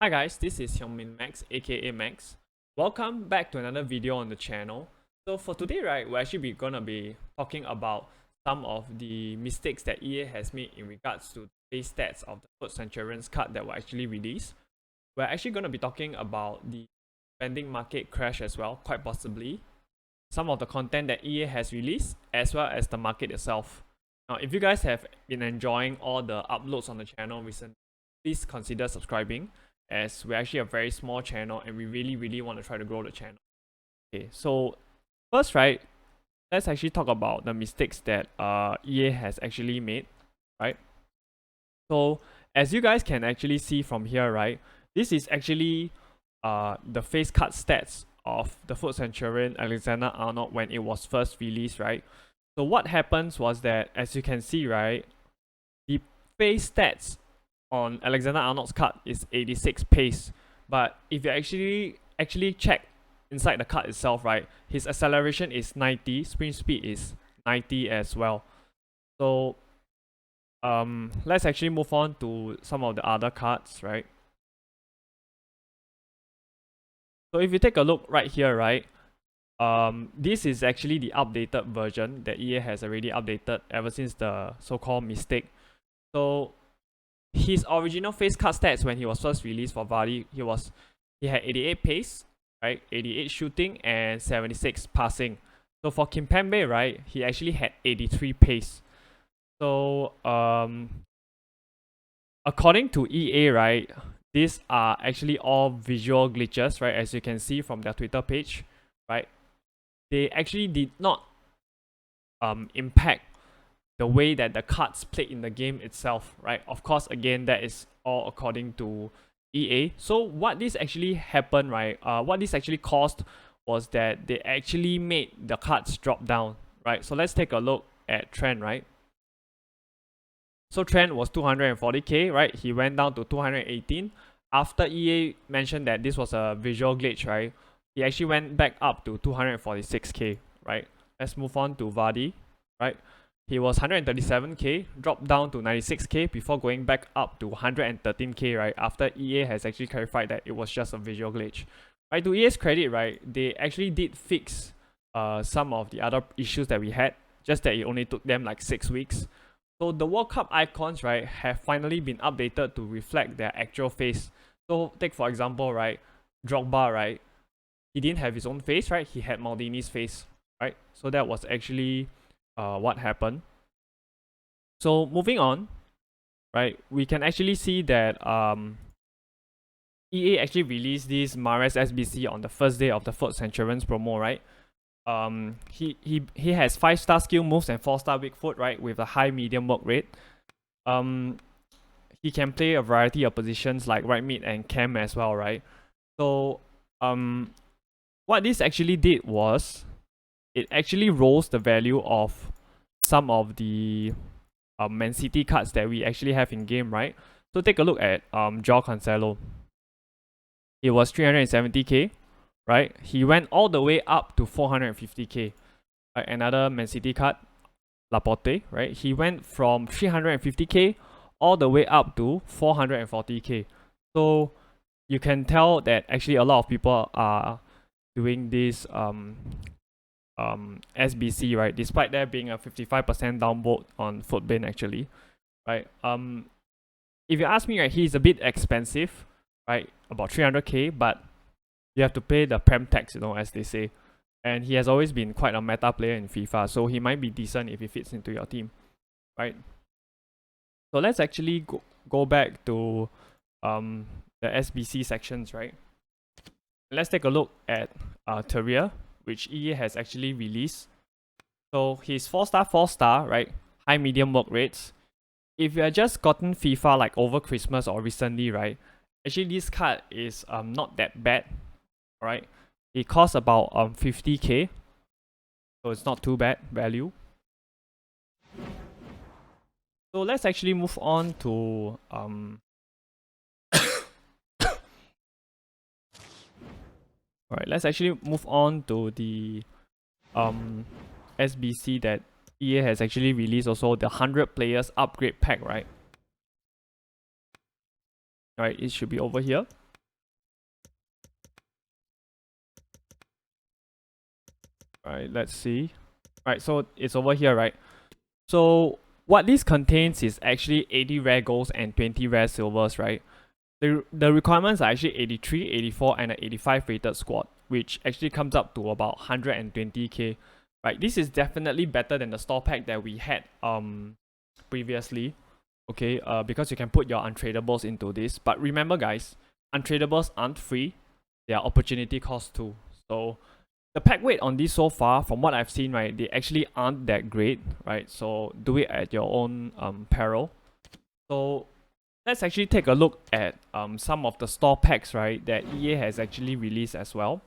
Hi guys, this is Hyungmin Max aka Max. Welcome back to another video on the channel. So for today, right, we're actually gonna be talking about some of the mistakes that EA has made in regards to the base stats of the Fut Centurions card that were actually released. We're actually gonna be talking about the vending market crash as well, quite possibly. Some of the content that EA has released, as well as the market itself. Now, if you guys have been enjoying all the uploads on the channel recently, please consider subscribing, as we're actually a very small channel and we really want to try to grow the channel. Okay, so first, right, let's actually talk about the mistakes that EA has actually made, right? So as you guys can actually see from here, right, this is actually the face card stats of the Fut Centurion Alexander-Arnold when it was first released, right? So what happens was that, as you can see, right, the face stats on Alexander-Arnold's card is 86 pace, but if you actually check inside the card itself, right, his acceleration is 90, sprint speed is 90 as well. So let's actually move on to some of the other cards, right? So if you take a look right here, right, this is actually the updated version that EA has already updated ever since the so-called mistake. So his original face card stats when he was first released for Vardy, he had 88 pace, right, 88 shooting and 76 passing. So for Kimpembe, right, he actually had 83 pace. So according to EA, right, these are actually all visual glitches, right, as you can see from their Twitter page, right. They actually did not impact the way that the cards played in the game itself, right? Of course, again, that is all according to EA. So what this actually happened, right? What this actually caused was that they actually made the cards drop down, right? So let's take a look at Trent, right? So Trent was 240k, right? He went down to 218. After EA mentioned that this was a visual glitch, right? He actually went back up to 246k, right? Let's move on to Vardy, right? He was 137k, dropped down to 96k before going back up to 113k, right? After EA has actually clarified that it was just a visual glitch. Right, to EA's credit, right, they actually did fix some of the other issues that we had, just that it only took them like 6 weeks. So the World Cup icons, right, have finally been updated to reflect their actual face. So take for example, right, Drogba, right, he didn't have his own face, right? He had Maldini's face, right? So that was actually what happened. So moving on, right, we can actually see that EA actually released this Mahrez SBC on the first day of the Fut Centurions promo, right? He has 5-star skill moves and 4-star weak foot, right, with a high medium work rate. He can play a variety of positions like right mid and cam as well, right? So what this actually did was it actually rose the value of some of the Man City cards that we actually have in game, right? So take a look at Joao Cancelo. It was 370k, right? He went all the way up to 450k. Right? Another Man City card, Laporte, right? He went from 350k all the way up to 440k. So you can tell that actually a lot of people are doing this SBC, right? Despite there being a 55% downvote on Footbin actually, right? If you ask me, right, he's a bit expensive, right? About 300k, but you have to pay the prem tax, you know, as they say. And he has always been quite a meta player in FIFA, so he might be decent if he fits into your team, right? So let's actually go back to the SBC sections, right? Let's take a look at Terrier, which EA has actually released. So he's 4-star, 4-star, right? High medium work rates. If you have just gotten FIFA like over Christmas or recently, right? Actually, this card is not that bad, right? It costs about 50k, so it's not too bad value. So let's actually move on to alright, let's actually move on to the SBC that EA has actually released, also the 100 players upgrade pack, right? Alright, it should be over here. Right, let's see. Right, so it's over here, right? So what this contains is actually 80 rare golds and 20 rare silvers, right? The requirements are actually 83, 84, and an 85 rated squad, which actually comes up to about 120k. Right, this is definitely better than the store pack that we had previously. Okay, because you can put your untradables into this. But remember, guys, untradables aren't free; they are opportunity cost too. So the pack weight on this so far, from what I've seen, right, they actually aren't that great, right? So do it at your own peril. So let's actually take a look at some of the store packs, right, that EA has actually released as well.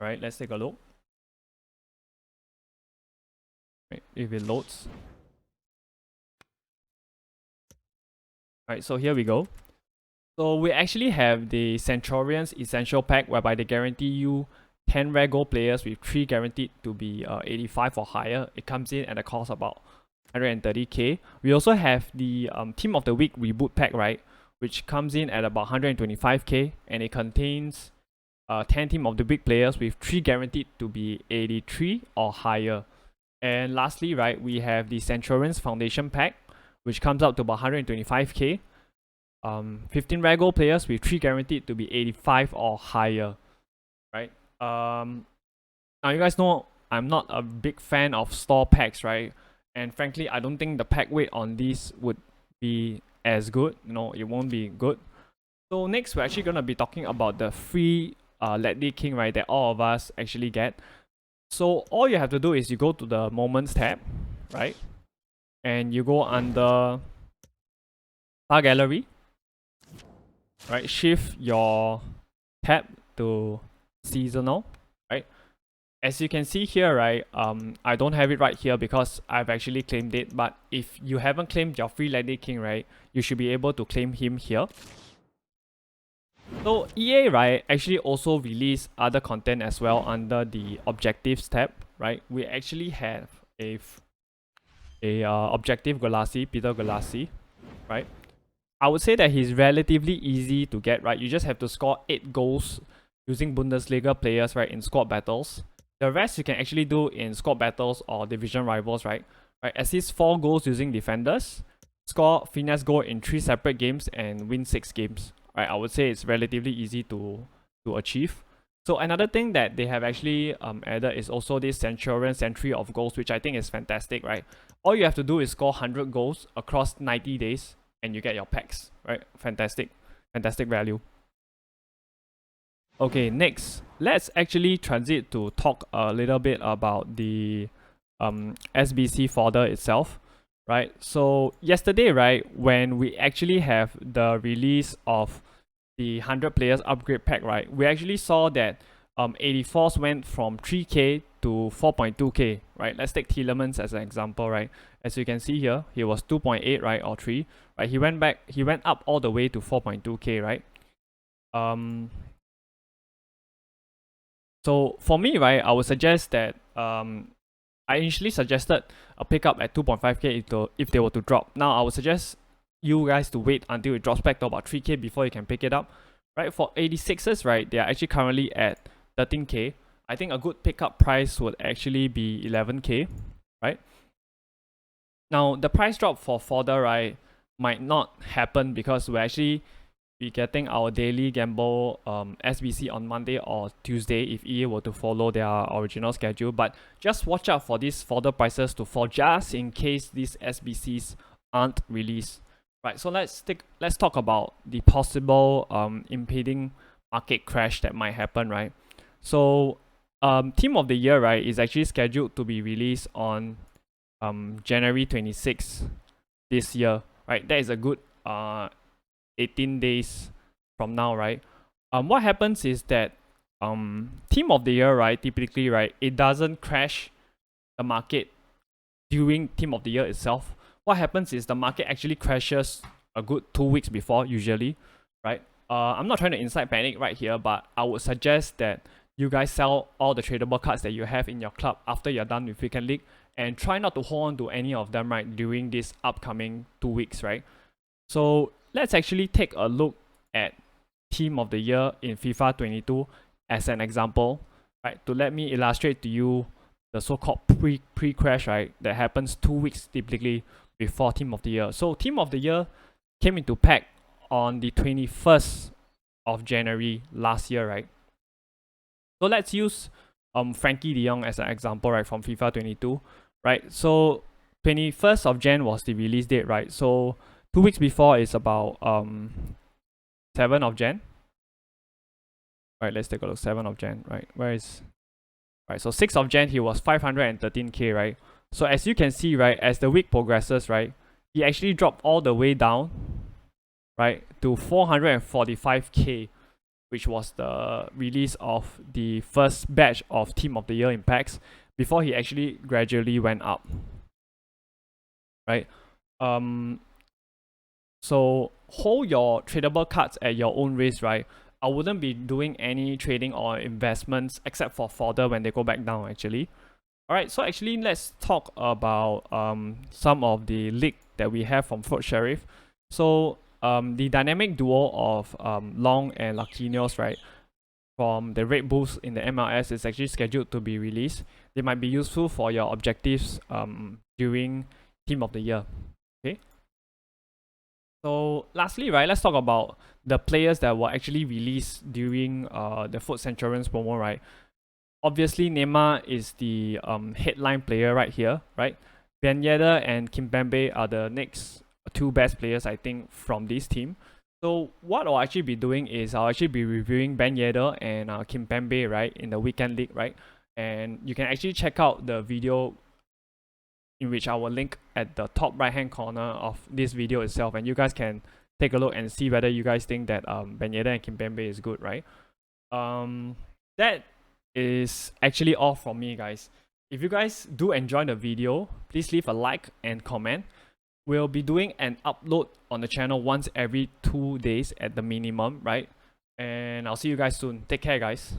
Right, let's take a look. Right, if it loads. Right, so here we go. So we actually have the Centurions Essential Pack, whereby they guarantee you 10 rare gold players with 3 guaranteed to be 85 or higher. It comes in at a cost about 130k. We also have the Team of the Week Reboot Pack, right, which comes in at about 125k, and it contains 10 Team of the Week players with 3 guaranteed to be 83 or higher. And lastly, right, we have the Centurions Foundation Pack, which comes out to about 125k. 15 rare gold players with 3 guaranteed to be 85 or higher, right? Now you guys know I'm not a big fan of store packs, right? And frankly, I don't think the pack weight on these would be as good. No, it won't be good. So next, we're actually gonna be talking about the free Ledley King, right, that all of us actually get. So all you have to do is you go to the Moments tab, right? And you go under Star Gallery, right? Shift your tab to seasonal, right? As you can see here, right, I don't have it right here because I've actually claimed it, but if you haven't claimed your free Lady King, right, you should be able to claim him here. So EA, right, actually also released other content as well under the Objectives tab, right? We actually have a Objective Galassi, Peter Galassi, right? I would say that he's relatively easy to get, right? You just have to score 8 goals using Bundesliga players, right, in squad battles. The rest you can actually do in squad battles or division rivals, right? Right, assist 4 goals using defenders, score finesse goal in 3 separate games, and win 6 games. Right, I would say it's relatively easy to achieve. So another thing that they have actually added is also this Centurion Century of Goals, which I think is fantastic, right? All you have to do is score 100 goals across 90 days, and you get your packs, right? Fantastic value. Okay, next, let's actually transit to talk a little bit about the SBC folder itself, right? So yesterday, right, when we actually have the release of the 100 players upgrade pack, right, we actually saw that 84s went from 3k to 4.2k, right? Let's take Tielemans as an example, right? As you can see here, he was 2.8, right, or 3, right? He went up all the way to 4.2k, right? So for me, right, I would suggest that I initially suggested a pickup at 2.5k if they were to drop. Now I would suggest you guys to wait until it drops back to about 3k before you can pick it up. Right, for 86s, right, they are actually currently at 13k. I think a good pickup price would actually be 11k, right? Now the price drop for fodder, right, might not happen because we're actually be getting our daily gamble SBC on Monday or Tuesday if EA were to follow their original schedule. But just watch out for these fodder prices to fall just in case these SBCs aren't released. Right, so let's talk about the possible impeding market crash that might happen, right? So Team of the Year, right, is actually scheduled to be released on January 26th this year, right? That is a good 18 days from now, right? What happens is that Team of the Year, right, typically, right, it doesn't crash the market during Team of the Year itself. What happens is the market actually crashes a good 2 weeks before, usually, right? I'm not trying to incite panic right here, but I would suggest that you guys sell all the tradable cards that you have in your club after you're done with Weekend League, and try not to hold on to any of them, right, during this upcoming 2 weeks, right? So let's actually take a look at Team of the Year in FIFA 22 as an example. right, to let me illustrate to you the so-called pre-crash, right, that happens 2 weeks typically before Team of the Year. So Team of the Year came into pack on the 21st of January last year, right? So let's use Frankie de Jong as an example, right, from FIFA 22, right? So 21st of Jan was the release date, right? So 2 weeks before is about 7th of Jan. Right, let's take a look. 7th of Jan, right? Where is right? So 6th of Jan he was 513k, right? So as you can see, right, as the week progresses, right, he actually dropped all the way down, right, to 445k, which was the release of the first batch of Team of the Year impacts before he actually gradually went up, right? So hold your tradable cards at your own risk, right? I wouldn't be doing any trading or investments except for fodder when they go back down, actually. Alright, so actually let's talk about some of the leak that we have from Fut Sheriff. So the dynamic duo of Long and Laquinhos, right, from the Red Bulls in the MLS is actually scheduled to be released. They might be useful for your objectives during Team of the Year. Okay. So lastly, right, let's talk about the players that were actually released during the Fut Centurions promo, right? Obviously, Neymar is the headline player right here, right? Ben Yedder and Kimpembe are the next two best players, I think, from this team. So what I'll actually be doing is I'll actually be reviewing Ben Yedder and Kimpembe, right, in the weekend league, right? And you can actually check out the video in which I will link at the top right hand corner of this video itself, and you guys can take a look and see whether you guys think that Ben Yedder and Kimpembe is good, right? That is actually all from me, guys. If you guys do enjoy the video, please leave a like and comment. We'll be doing an upload on the channel once every 2 days at the minimum, right? And I'll see you guys soon. Take care, guys.